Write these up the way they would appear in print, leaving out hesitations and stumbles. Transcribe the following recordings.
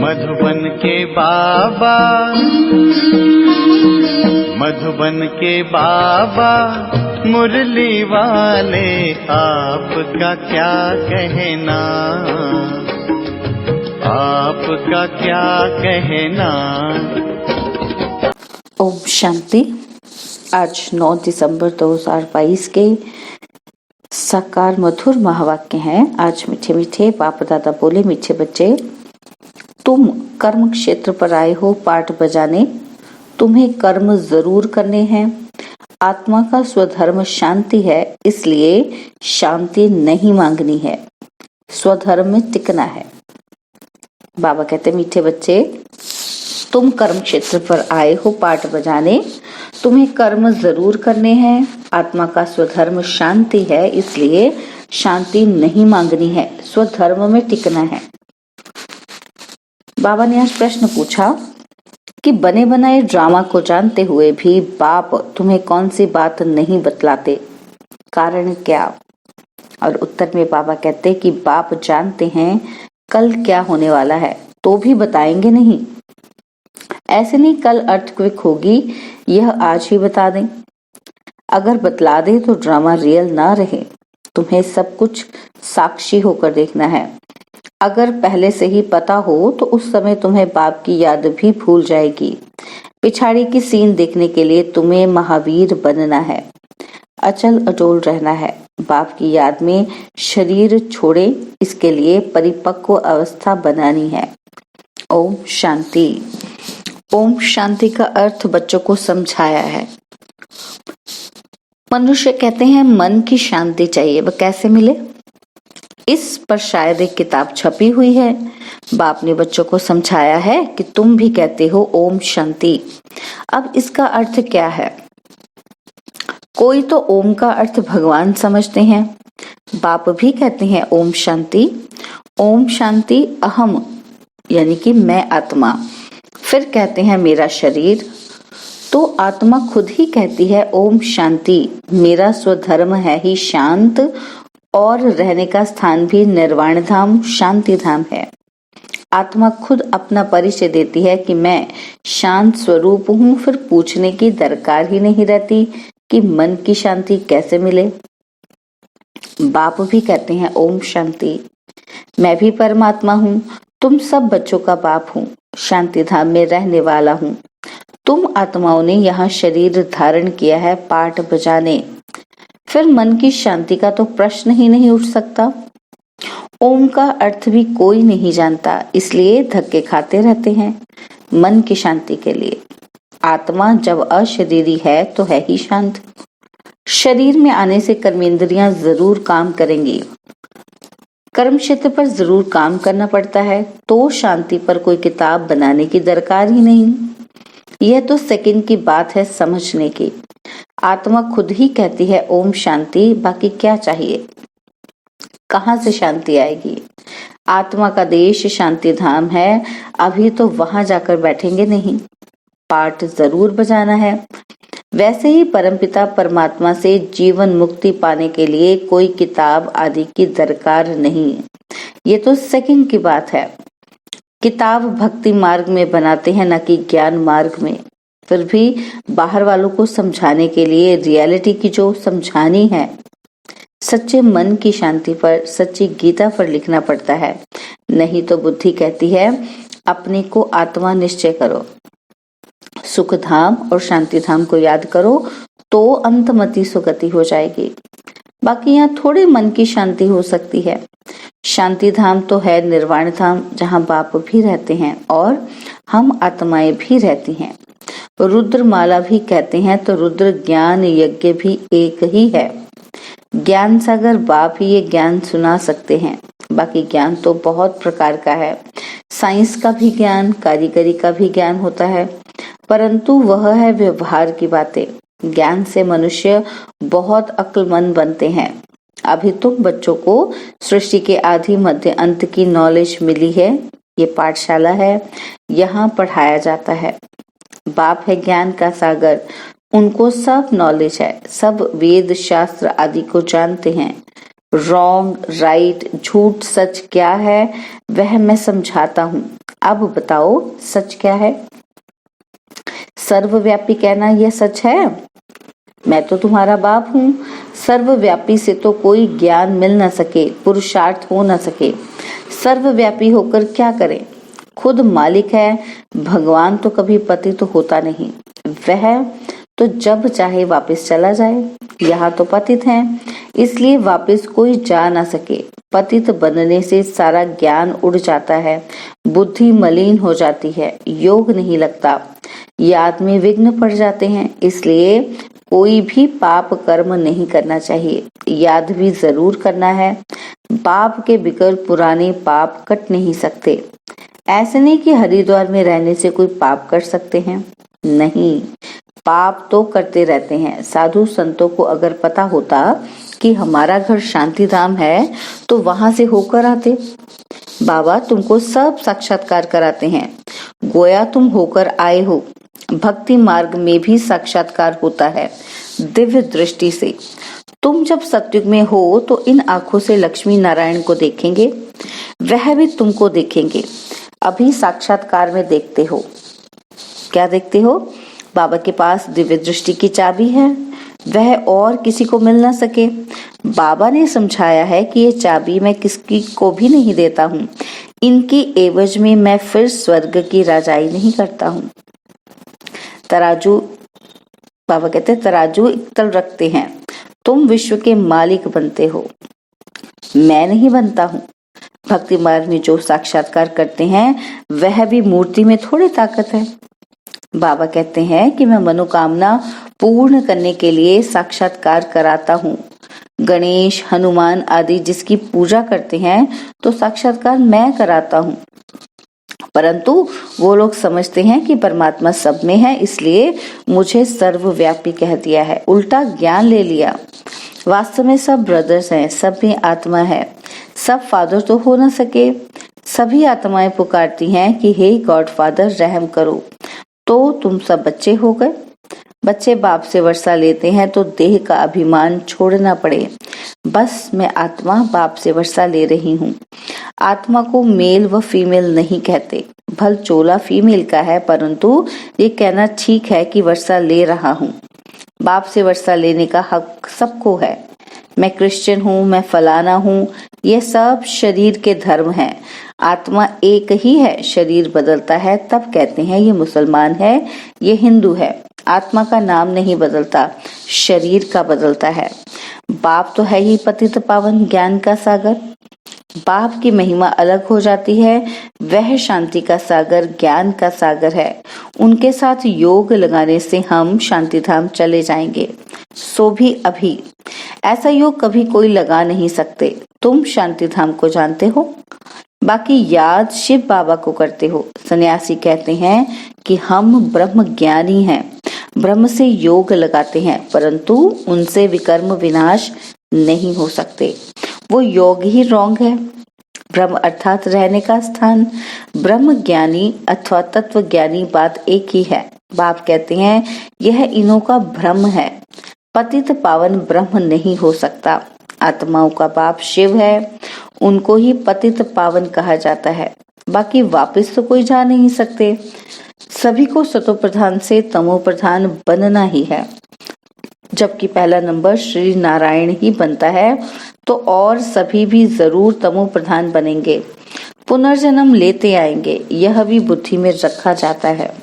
मधुबन के बाबा, मधुबन के बाबा मुरली वाले, आपका क्या कहना, आपका क्या कहना। ओम शांति। आज 9 दिसंबर 2022 के साकार मधुर महावाक्य हैं। आज मीठे मीठे बाप दादा बोले, मीठे बच्चे, तुम कर्म क्षेत्र पर आए हो पाठ बजाने, तुम्हें कर्म जरूर करने हैं। आत्मा का स्वधर्म शांति है, इसलिए शांति नहीं मांगनी है, स्वधर्म में टिकना है। बाबा कहते, मीठे बच्चे, तुम कर्म क्षेत्र पर आए हो पाठ बजाने, तुम्हें कर्म जरूर करने हैं। आत्मा का स्वधर्म शांति है, इसलिए शांति नहीं मांगनी है, स्वधर्म में टिकना है। बाबा ने आज प्रश्न पूछा कि बने बनाए ड्रामा को जानते हुए भी बाप तुम्हें कौन सी बात नहीं बतलाते, कारण क्या? और उत्तर में बाबा कहते कि बाप जानते हैं कल क्या होने वाला है, तो भी बताएंगे नहीं। ऐसे नहीं कल अर्थक्वेक होगी, यह आज ही बता दें। अगर बतला दे तो ड्रामा रियल ना रहे, तुम्हें सब कुछ साक्षी होकर देखना है। अगर पहले से ही पता हो तो उस समय तुम्हें बाप की याद भी भूल जाएगी। पिछाड़ी की सीन देखने के लिए तुम्हें महावीर बनना है, अचल अटोल रहना है। बाप की याद में शरीर छोड़े, इसके लिए परिपक्व अवस्था बनानी है। ओम शांति। ओम शांति का अर्थ बच्चों को समझाया है। मनुष्य कहते हैं मन की शांति चाहिए, वह कैसे मिले? इस पर शायद एक किताब छपी हुई है। बाप ने बच्चों को समझाया है कि तुम भी कहते हो ओम शांति। अब इसका अर्थ क्या है? कोई तो ओम का अर्थ भगवान समझते हैं। बाप भी कहते हैं ओम शांति। ओम शांति अहम यानी कि मैं आत्मा, फिर कहते हैं मेरा शरीर। तो आत्मा खुद ही कहती है ओम शांति, मेरा स्वधर्म है ही शांत, और रहने का स्थान भी निर्वाण धाम शांति धाम है। आत्मा खुद अपना परिचय देती है कि मैं शांत स्वरूप हूँ, फिर पूछने की दरकार ही नहीं रहती कि मन की शांति कैसे मिले। बाप भी कहते हैं ओम शांति। मैं भी परमात्मा हूँ, तुम सब बच्चों का बाप हूँ, शांति धाम में रहने वाला हूँ। तुम आत्माओं ने यहाँ शरीर धारण किया है पाठ बजाने, फिर मन की शांति का तो प्रश्न ही नहीं उठ सकता। ओम का अर्थ भी कोई नहीं जानता, इसलिए धक्के खाते रहते हैं मन की शांति के लिए। आत्मा जब अशरीरी है तो है ही शांत। शरीर में आने से कर्मेंद्रियां जरूर काम करेंगी, कर्म क्षेत्र पर जरूर काम करना पड़ता है, तो शांति पर कोई किताब बनाने की दरकार ही नहीं। यह तो सेकंड की बात है समझने की। आत्मा खुद ही कहती है ओम शांति, बाकी क्या चाहिए? कहाँ से शांति आएगी? आत्मा का देश शांति धाम है, अभी तो वहां जाकर बैठेंगे नहीं, पाठ जरूर बजाना है। वैसे ही परमपिता परमात्मा से जीवन मुक्ति पाने के लिए कोई किताब आदि की दरकार नहीं। ये तो सेकंड की बात है। किताब भक्ति मार्ग में बनाते हैं, न कि ज्ञान मार्ग में। फिर भी बाहर वालों को समझाने के लिए रियलिटी की जो समझानी है, सच्चे मन की शांति पर, सच्ची गीता पर लिखना पड़ता है। नहीं तो बुद्धि कहती है अपने को आत्मा निश्चय करो, सुख धाम और शांति धाम को याद करो, तो अंतमति सुगति हो जाएगी। बाकी यहाँ थोड़े मन की शांति हो सकती है। शांति धाम तो है निर्वाण धाम, जहाँ बाप भी रहते हैं और हम आत्माएं भी रहती हैं। रुद्र माला भी कहते हैं तो रुद्र ज्ञान यज्ञ भी एक ही है। ज्ञान सागर बाप ही ये ज्ञान सुना सकते हैं। बाकी ज्ञान तो बहुत प्रकार का है। साइंस का भी ज्ञान, कारीगरी का भी ज्ञान होता है, परंतु वह है व्यवहार की बातें। ज्ञान से मनुष्य बहुत अक्लमंद बनते हैं। अभी तुम बच्चों को सृष्टि के आदि मध्य अंत की नॉलेज मिली है। ये पाठशाला है, यहाँ पढ़ाया जाता है। बाप है ज्ञान का सागर, उनको सब नॉलेज है, सब वेद शास्त्र आदि को जानते हैं। रॉन्ग राइट, झूठ सच क्या है वह मैं समझाता हूँ। अब बताओ सच क्या है? सर्वव्यापी कहना यह सच है? मैं तो तुम्हारा बाप हूँ। सर्वव्यापी से तो कोई ज्ञान मिल न सके, पुरुषार्थ हो न सके। सर्वव्यापी होकर क्या करें? खुद मालिक है। भगवान तो कभी पतित तो होता नहीं, वह तो जब चाहे वापस चला जाए। यहाँ तो पतित हैं, इसलिए वापस कोई जा ना सके। पतित बनने से सारा ज्ञान उड़ जाता है, बुद्धि मलिन हो जाती है, योग नहीं लगता, याद में विघ्न पड़ जाते हैं। इसलिए कोई भी पाप कर्म नहीं करना चाहिए, याद भी जरूर करना है। पाप के बिगर पुराने पाप कट नहीं सकते। ऐसे नहीं कि हरिद्वार में रहने से कोई पाप कर सकते हैं, नहीं, पाप तो करते रहते हैं। साधु संतों को अगर पता होता कि हमारा घर शांति धाम है तो वहां से होकर आते। बाबा तुमको सब साक्षात्कार कराते हैं, गोया तुम होकर आए हो। भक्ति मार्ग में भी साक्षात्कार होता है दिव्य दृष्टि से। तुम जब सत्युग में हो तो इन आंखों से लक्ष्मी नारायण को देखेंगे, वह भी तुमको देखेंगे। अभी साक्षात्कार में देखते हो, क्या देखते हो? बाबा के पास दिव्य दृष्टि की चाबी है, वह और किसी को मिल ना सके। बाबा ने समझाया है कि ये चाबी मैं किसी को भी नहीं देता हूँ, इनकी एवज में मैं फिर स्वर्ग की राजाई नहीं करता हूँ। तराजू, बाबा कहते तराजू एक तल रखते हैं, तुम विश्व के मालिक बनते हो, मैं नहीं बनता हूँ। भक्ति मार्ग में जो साक्षात्कार करते हैं वह भी मूर्ति में थोड़ी ताकत है। बाबा कहते हैं कि मैं मनोकामना पूर्ण करने के लिए साक्षात्कार कराता हूँ। गणेश, हनुमान आदि जिसकी पूजा करते हैं तो साक्षात्कार मैं कराता हूँ, परंतु वो लोग समझते हैं कि परमात्मा सब में है, इसलिए मुझे सर्वव्यापी कह दिया है, उल्टा ज्ञान ले लिया। वास्तव में सब ब्रदर्स हैं, सब में आत्मा है। सब फादर तो हो ना सके, सभी आत्माएं पुकारती हैं कि हे गॉड फादर रहम करो, तो तुम सब बच्चे हो गए। बच्चे बाप से वर्षा लेते हैं तो देह का अभिमान छोड़ना पड़े। बस मैं आत्मा बाप से वर्षा ले रही हूँ। आत्मा को मेल व फीमेल नहीं कहते, भल चोला फीमेल का है, परंतु ये कहना ठीक है कि वर्षा ले रहा हूँ। बाप से वर्षा लेने का हक सबको है। मैं क्रिश्चियन हूँ, मैं फलाना हूँ, ये सब शरीर के धर्म हैं। आत्मा एक ही है, शरीर बदलता है तब कहते हैं ये मुसलमान है, ये हिंदू है। आत्मा का नाम नहीं बदलता, शरीर का बदलता है। बाप तो है ही पतित पावन ज्ञान का सागर। बाप की महिमा अलग हो जाती है, वह शांति का सागर, ज्ञान का सागर है। उनके साथ योग लगाने से हम शांति धाम चले जाएंगे, सो भी अभी। ऐसा योग कभी कोई लगा नहीं सकते। तुम शांति धाम को जानते हो, बाकी याद शिव बाबा को करते हो। सन्यासी कहते हैं कि हम ब्रह्म ज्ञानी हैं, ब्रह्म से योग लगाते हैं, परंतु उनसे विकर्म विनाश नहीं हो सकते। वो योग ही रॉन्ग है। ब्रह्म अर्थात रहने का स्थान, ब्रह्म ज्ञानी अथवा तत्व ज्ञानी बात एक ही है। बाप कहते हैं यह इन्हों का भ्रम है, पतित पावन ब्रह्म नहीं हो सकता। आत्माओं का बाप शिव है, उनको ही पतित पावन कहा जाता है, बाकी वापस तो कोई जा नहीं सकते। सभी को सतो प्रधान से तमो प्रधान बनना ही है, जबकि पहला नंबर श्री नारायण ही बनता है, तो और सभी भी जरूर तमो प्रधान बनेंगे, पुनर्जन्म लेते आएंगे, यह भी बुद्धि में रखा जाता है।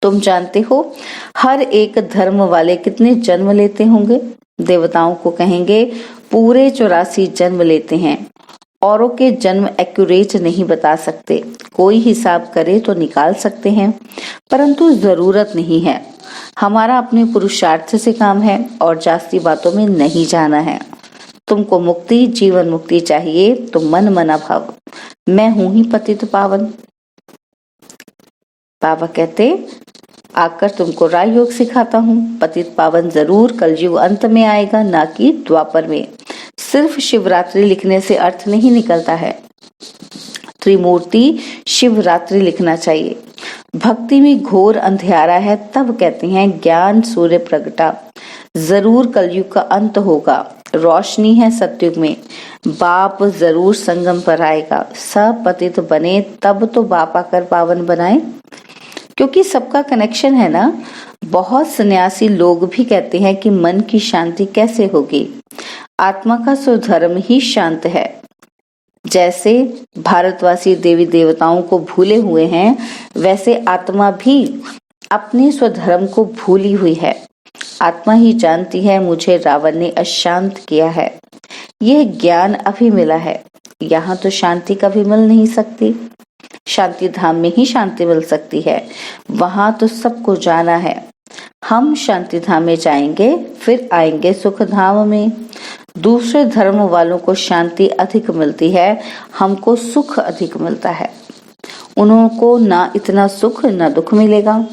तुम जानते हो हर एक धर्म वाले कितने जन्म लेते होंगे? देवताओं को कहेंगे पूरे 84 जन्म लेते हैं। औरों के जन्म एक्यूरेट नहीं बता सकते, कोई हिसाब करे तो निकाल सकते हैं, परंतु जरूरत नहीं है। हमारा अपने पुरुषार्थ से काम है और जास्ती बातों में नहीं जाना है। तुमको मुक्ति, जीवन मुक्ति चाहिए तो मन मना भाव, मैं हूं ही पतित पावन। बाबा कहते आकर तुमको राय योग सिखाता हूँ। पतित पावन जरूर कलयुग अंत में आएगा, ना कि द्वापर में। सिर्फ शिवरात्रि लिखने से अर्थ नहीं निकलता है, त्रिमूर्ति शिवरात्रि लिखना चाहिए। भक्ति में घोर अंधियारा है, तब कहते हैं ज्ञान सूर्य प्रगटा। जरूर कलयुग का अंत होगा, रोशनी है सतयुग में। बाप जरूर संगम पर आएगा। सब पतित बने तब तो बाप आकर पावन बनाए, क्योंकि सबका कनेक्शन है ना। बहुत सन्यासी लोग भी कहते हैं कि मन की शांति कैसे होगी, आत्मा का स्वधर्म ही शांत है। जैसे भारतवासी देवी देवताओं को भूले हुए हैं, वैसे आत्मा भी अपने स्वधर्म को भूली हुई है। आत्मा ही जानती है मुझे रावण ने अशांत किया है। यह ज्ञान अभी मिला है। यहाँ तो शांति कभी मिल नहीं सकती। शांति धाम में ही शांति मिल सकती है। वहां तो सबको जाना है। हम शांति धाम में जाएंगे, फिर आएंगे सुख धाम में। दूसरे धर्म वालों को शांति अधिक मिलती है, हमको सुख अधिक मिलता है। उनको ना इतना सुख ना दुख मिलेगा।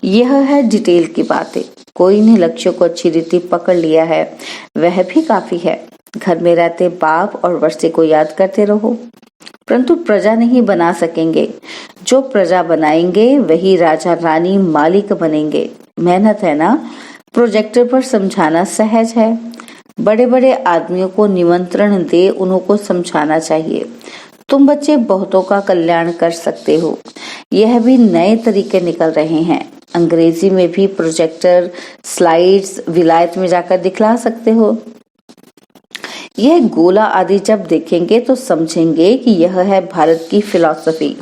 यह है डिटेल की बातें। कोई ने लक्ष्य को अच्छी रीति पकड़ लिया है, वह भी काफी है। घर में रहते बाप और वर्षे को याद करते रहो, परंतु प्रजा नहीं बना सकेंगे। जो प्रजा बनाएंगे वही राजा रानी मालिक बनेंगे। मेहनत है ना। प्रोजेक्टर पर समझाना सहज है। बड़े बड़े आदमियों को निमंत्रण दे, उनको समझाना चाहिए। तुम बच्चे बहुतों का कल्याण कर सकते हो। यह भी नए तरीके निकल रहे हैं। अंग्रेजी में भी प्रोजेक्टर स्लाइड्स विलायत में जाकर दिखला सकते हो। यह गोला आदि जब देखेंगे तो समझेंगे कि यह है भारत की फिलॉसफी।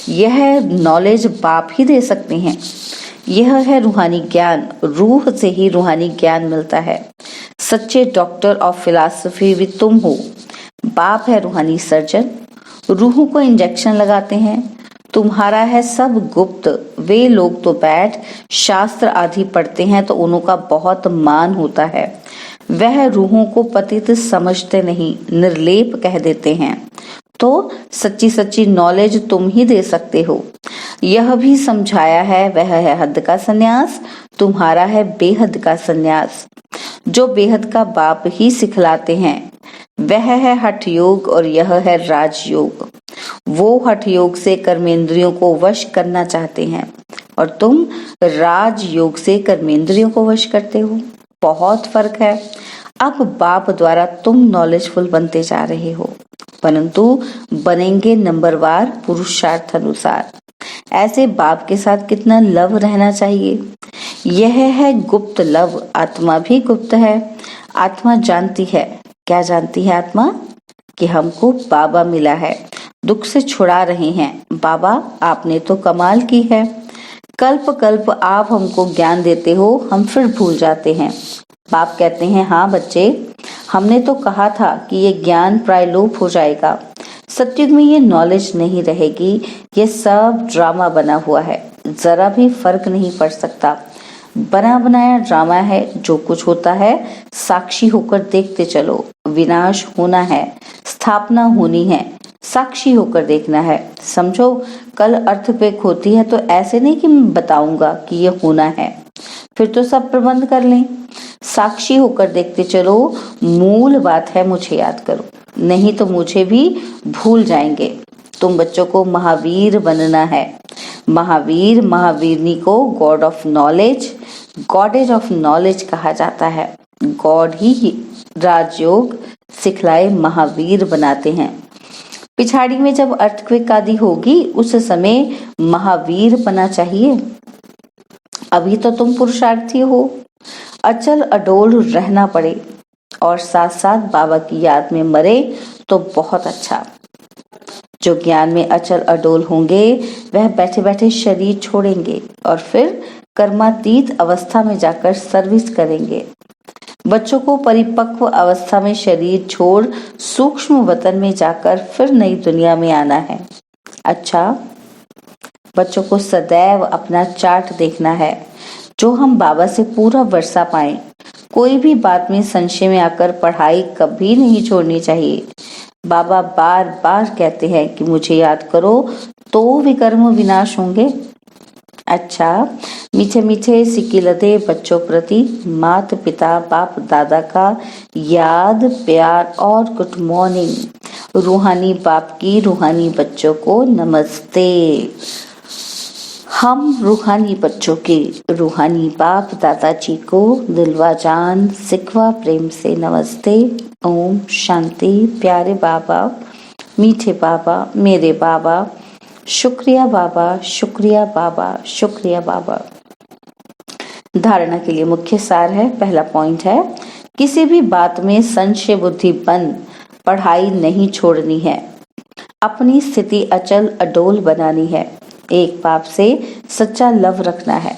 यह नॉलेज बाप ही दे सकते हैं। यह है रूहानी ज्ञान। रूह से ही रूहानी ज्ञान मिलता है। सच्चे डॉक्टर ऑफ फिलॉसफी भी तुम हो। बाप है रूहानी सर्जन। रूह को इंजेक्शन लगाते हैं। तुम्हारा है सब गुप्त। वे लोग तो बैठ शास्त्र आदि पढ़ते हैं तो उनका बहुत मान होता है। वह रूहों को पतित समझते नहीं, निर्लेप कह देते हैं। तो सच्ची सच्ची नॉलेज तुम ही दे सकते हो। यह भी समझाया है, वह है हद का सन्यास, तुम्हारा है बेहद का सन्यास। जो बेहद का बाप ही सिखलाते हैं वह है हठ योग और यह है राजयोग। वो हठ योग से कर्मेंद्रियों को वश करना चाहते हैं और तुम राजयोग से कर्मेंद्रियों को वश करते हो। बहुत फर्क है। अब बाप द्वारा तुम नॉलेजफुल बनते जा रहे हो, परंतु बनेंगे नंबरवार पुरुषार्थ अनुसार। ऐसे बाप के साथ कितना लव रहना चाहिए। यह है गुप्त लव। आत्मा भी गुप्त है। आत्मा जानती है। क्या जानती है आत्मा? कि हमको बाबा मिला है, दुख से छुड़ा रहे हैं। बाबा आपने तो कमाल की है। कल्प कल्प आप हमको ज्ञान देते हो, हम फिर भूल जाते हैं। बाप कहते हैं, हाँ बच्चे, हमने तो कहा था कि ये ज्ञान प्रायलोप हो जाएगा। सत्युग में ये नॉलेज नहीं रहेगी। ये सब ड्रामा बना हुआ है। जरा भी फर्क नहीं पड़ सकता। बना बनाया ड्रामा है। जो कुछ होता है साक्षी होकर देखते चलो। विनाश होना है, स्थापना होनी है, साक्षी होकर देखना है। समझो, कल अर्थक्वेक होती है तो ऐसे नहीं कि मैं बताऊंगा कि ये होना है, फिर तो सब प्रबंध कर लें। साक्षी होकर देखते चलो। मूल बात है मुझे याद करो, नहीं तो मुझे भी भूल जाएंगे। तुम बच्चों को महावीर बनना है। महावीर महावीरनी को God of knowledge, goddess of knowledge कहा जाता है। गॉड ही राजयोग सिखलाए महावीर बनाते हैं। पिछाड़ी में जब अर्थक्वेक आदि होगी उस समय महावीर बना चाहिए। अभी तो तुम पुरुषार्थी हो। अचल अडोल रहना पड़े और साथ साथ बाबा की याद में मरे तो बहुत अच्छा। जो ज्ञान में अचल अडोल होंगे वह बैठे बैठे शरीर छोड़ेंगे और फिर कर्मातीत अवस्था में जाकर सर्विस करेंगे। बच्चों को परिपक्व अवस्था में शरीर छोड़ सूक्ष्म वतन में जाकर फिर नई दुनिया में आना है। अच्छा, बच्चों को सदैव अपना चार्ट देखना है, जो हम बाबा से पूरा वर्षा पाएं। कोई भी बात में संशय में आकर पढ़ाई कभी नहीं छोड़नी चाहिए। बाबा बार बार कहते हैं कि मुझे याद करो तो विकर्म विनाश होंगे। अच्छा, मीठे मीठे सिकिलते बच्चों प्रति माता पिता बाप दादा का याद प्यार और गुड मॉर्निंग। रूहानी बाप की रूहानी बच्चों को नमस्ते। हम रूहानी बच्चों के रूहानी बाप दादाजी को दिलवा जान सिखवा प्रेम से नमस्ते। ओम शांति। प्यारे बाबा, मीठे बाबा, मेरे बाबा, शुक्रिया बाबा, शुक्रिया बाबा, शुक्रिया बाबा। धारणा के लिए मुख्य सार है। पहला पॉइंट है, किसी भी बात में संशय बुद्धि बंद पढ़ाई नहीं छोड़नी है, अपनी स्थिति अचल अडोल बनानी है, एक बाप से सच्चा लव रखना है।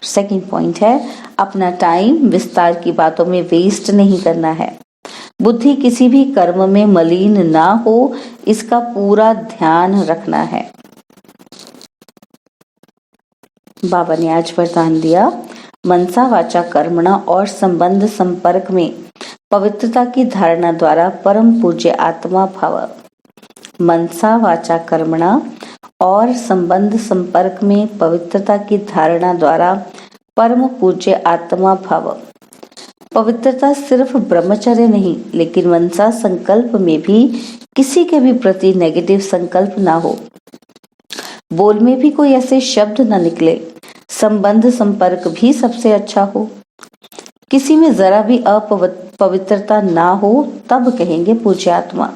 सेकंड पॉइंट है, अपना टाइम विस्तार की बातों में वेस्ट नहीं करना है, बुद्धि किसी भी कर्म में मलिन ना हो, इसका पूरा ध्यान रखना है। बाबा ने आज वरदान दिया, मनसा वाचा कर्मणा और संबंध संपर्क में पवित्रता की धारणा द्वारा परम पूज्य आत्मा भव। मनसा वाचा कर्मणा और संबंध संपर्क में पवित्रता की धारणा द्वारा परम पूज्य आत्मा भव। पवित्रता सिर्फ ब्रह्मचर्य नहीं, लेकिन मनसा संकल्प में भी किसी के भी प्रति नेगेटिव संकल्प ना हो, बोल में भी कोई ऐसे शब्द ना निकले, संबंध संपर्क भी सबसे अच्छा हो, किसी में जरा भी अपवित्रता ना हो, तब कहेंगे पूज्य आत्मा।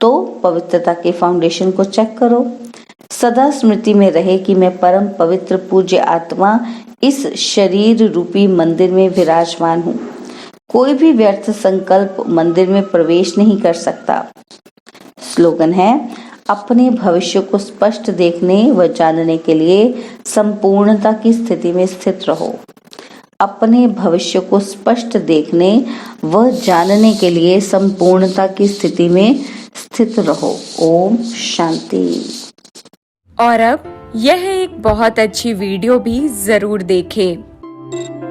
तो पवित्रता के फाउंडेशन को चेक करो, सदा स्मृति में रहे कि मैं परम पवित्र पूज्य आत्मा इस शरीर रूपी मंदिर में विराजमान हूँ। कोई भी व्यर्थ संकल्प मंदिर में प्रवेश नहीं कर सकता। स्लोगन है, अपने भविष्य को स्पष्ट देखने व जानने के लिए संपूर्णता की स्थिति में स्थित रहो। अपने भविष्य को स्पष्ट देखने व जानने के लिए संपूर्णता की स्थिति में स्थित रहो। ओम शांति। और अब यह एक बहुत अच्छी वीडियो भी जरूर देखें।